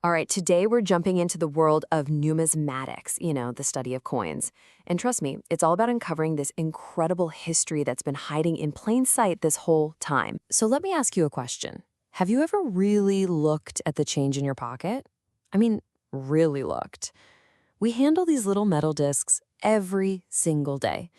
All right, today we're jumping into the world of numismatics, the study of coins. And trust me, it's all about uncovering this incredible history that's been hiding in plain sight this whole time. So let me ask you a question. Have you ever really looked at the change in your pocket? I mean, really looked. We handle these little metal discs every single day.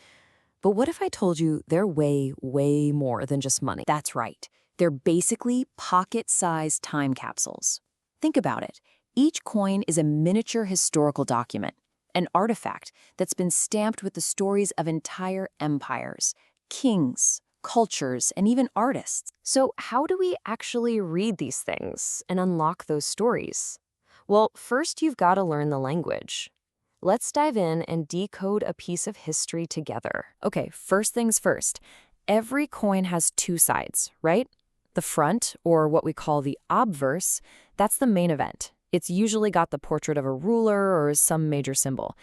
But what if I told you they're way, way more than just money? That's right. They're basically pocket-sized time capsules. Think about it. Each coin is a miniature historical document, an artifact that's been stamped with the stories of entire empires, kings, cultures, and even artists. So how do we actually read these things and unlock those stories? Well, first you've got to learn the language. Let's dive in and decode a piece of history together. Okay, first things first. Every coin has two sides, right? The front, or what we call the obverse, that's the main event. It's usually got the portrait of a ruler or some major symbol.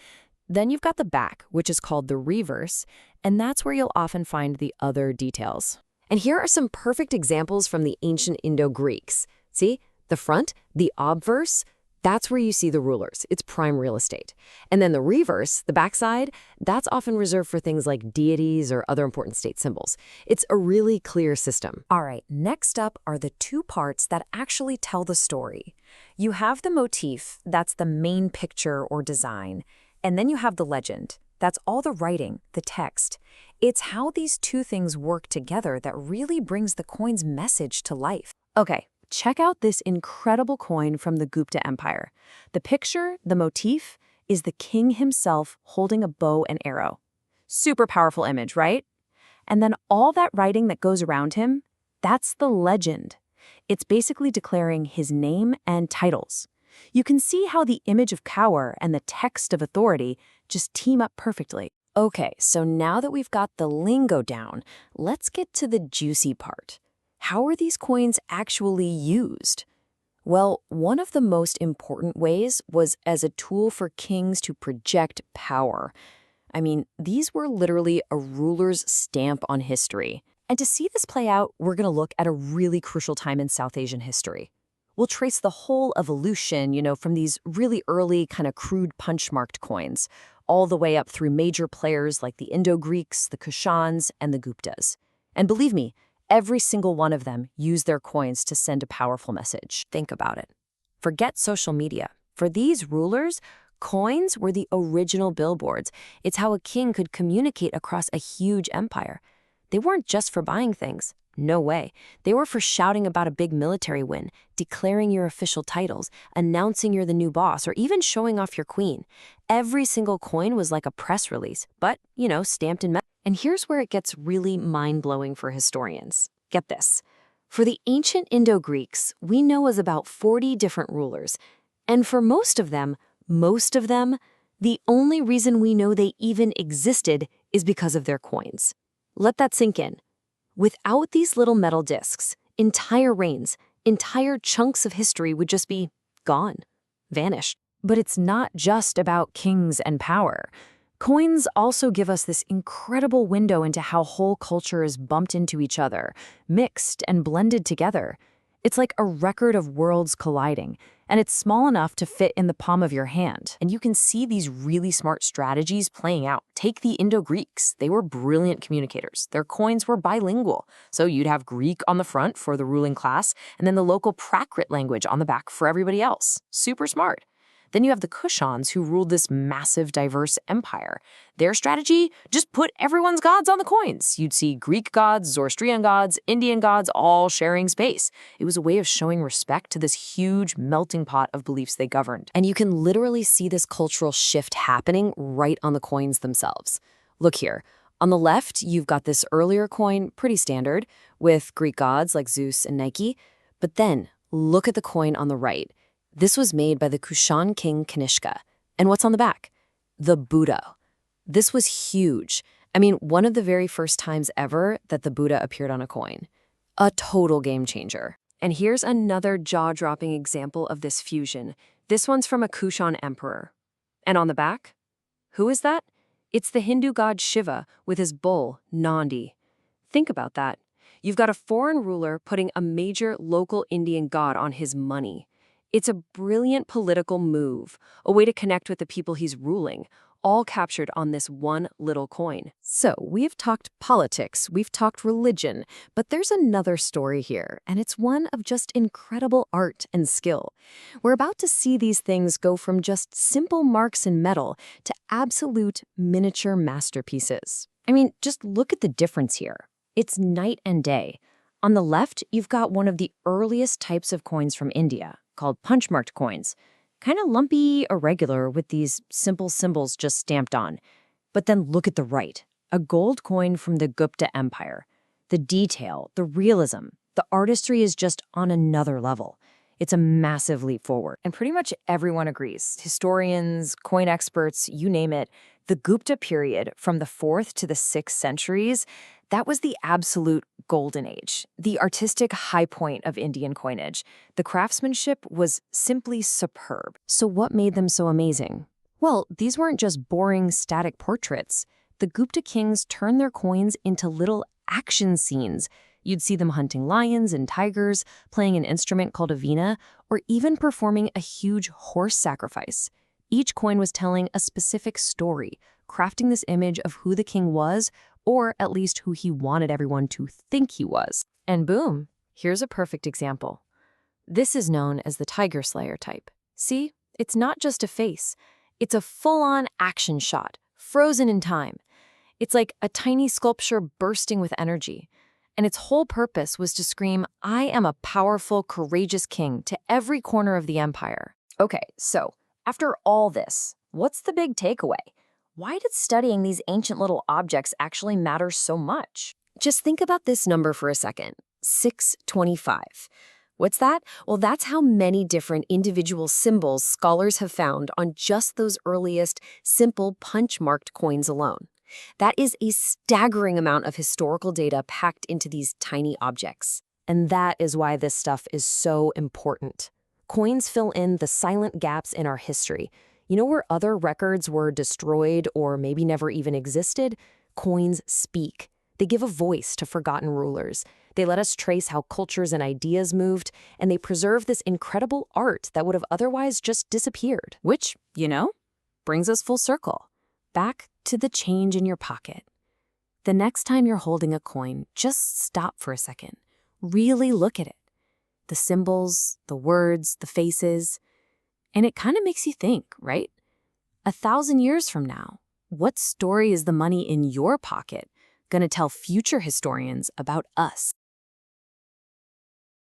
Then you've got the back, which is called the reverse, and that's where you'll often find the other details. And here are some perfect examples from the ancient Indo-Greeks. See, the front, the obverse, that's where you see the rulers. It's prime real estate. And then the reverse, the backside, that's often reserved for things like deities or other important state symbols. It's a really clear system. All right, next up are the two parts that actually tell the story. You have the motif, that's the main picture or design, and then you have the legend. That's all the writing, the text. It's how these two things work together that really brings the coin's message to life. Okay. Check out this incredible coin from the Gupta Empire. The picture, the motif, is the king himself holding a bow and arrow. Super powerful image, right? And then all that writing that goes around him, that's the legend. It's basically declaring his name and titles. You can see how the image of power and the text of authority just team up perfectly. Okay, so now that we've got the lingo down, let's get to the juicy part. How are these coins actually used? Well, one of the most important ways was as a tool for kings to project power. I mean, these were literally a ruler's stamp on history. And to see this play out, we're going to look at a really crucial time in South Asian history. We'll trace the whole evolution, from these really early kind of crude punch-marked coins, all the way up through major players like the Indo-Greeks, the Kushans, and the Guptas. And believe me, every single one of them used their coins to send a powerful message. Think about it. Forget social media. For these rulers, coins were the original billboards. It's how a king could communicate across a huge empire. They weren't just for buying things. No way. They were for shouting about a big military win, declaring your official titles, announcing you're the new boss, or even showing off your queen. Every single coin was like a press release, but, stamped in metal. And here's where it gets really mind-blowing for historians. Get this. For the ancient Indo-Greeks, we know as about 40 different rulers. And for most of them, the only reason we know they even existed is because of their coins. Let that sink in. Without these little metal discs, entire reigns, entire chunks of history would just be gone, vanished. But it's not just about kings and power. Coins also give us this incredible window into how whole cultures bumped into each other, mixed and blended together. It's like a record of worlds colliding, and it's small enough to fit in the palm of your hand. And you can see these really smart strategies playing out. Take the Indo-Greeks. They were brilliant communicators. Their coins were bilingual. So you'd have Greek on the front for the ruling class, and then the local Prakrit language on the back for everybody else. Super smart. Then you have the Kushans, who ruled this massive, diverse empire. Their strategy? Just put everyone's gods on the coins. You'd see Greek gods, Zoroastrian gods, Indian gods, all sharing space. It was a way of showing respect to this huge melting pot of beliefs they governed. And you can literally see this cultural shift happening right on the coins themselves. Look here. On the left, you've got this earlier coin, pretty standard, with Greek gods like Zeus and Nike. But then, look at the coin on the right. This was made by the Kushan king Kanishka. And what's on the back? The Buddha. This was huge. I mean, one of the very first times ever that the Buddha appeared on a coin. A total game changer. And here's another jaw-dropping example of this fusion. This one's from a Kushan emperor. And on the back? Who is that? It's the Hindu god Shiva with his bull, Nandi. Think about that. You've got a foreign ruler putting a major local Indian god on his money. It's a brilliant political move, a way to connect with the people he's ruling, all captured on this one little coin. So, we've talked politics, we've talked religion, but there's another story here, and it's one of just incredible art and skill. We're about to see these things go from just simple marks in metal to absolute miniature masterpieces. I mean, just look at the difference here. It's night and day. On the left, you've got one of the earliest types of coins from India, called punch-marked coins. Kind of lumpy, irregular, with these simple symbols just stamped on. But then look at the right, a gold coin from the Gupta Empire. The detail, the realism, the artistry is just on another level. It's a massive leap forward. And pretty much everyone agrees, historians, coin experts, you name it, the Gupta period from the 4th to the 6th centuries, that was the absolute golden age, the artistic high point of Indian coinage. The craftsmanship was simply superb. So what made them so amazing? Well, these weren't just boring, static portraits. The Gupta kings turned their coins into little action scenes. You'd see them hunting lions and tigers, playing an instrument called a veena, or even performing a huge horse sacrifice. Each coin was telling a specific story, crafting this image of who the king was, or at least who he wanted everyone to think he was. And boom, here's a perfect example. This is known as the Tiger Slayer type. See, it's not just a face. It's a full-on action shot, frozen in time. It's like a tiny sculpture bursting with energy. And its whole purpose was to scream, "I am a powerful, courageous king," to every corner of the empire. Okay, so after all this, what's the big takeaway? Why did studying these ancient little objects actually matter so much? Just think about this number for a second, 625. What's that? Well, that's how many different individual symbols scholars have found on just those earliest, simple punch-marked coins alone. That is a staggering amount of historical data packed into these tiny objects. And that is why this stuff is so important. Coins fill in the silent gaps in our history. You know where other records were destroyed or maybe never even existed? Coins speak. They give a voice to forgotten rulers. They let us trace how cultures and ideas moved, and they preserve this incredible art that would have otherwise just disappeared. Which, brings us full circle. Back to the change in your pocket. The next time you're holding a coin, just stop for a second. Really look at it. The symbols, the words, the faces. And it kind of makes you think, right? 1,000 years from now, what story is the money in your pocket going to tell future historians about us?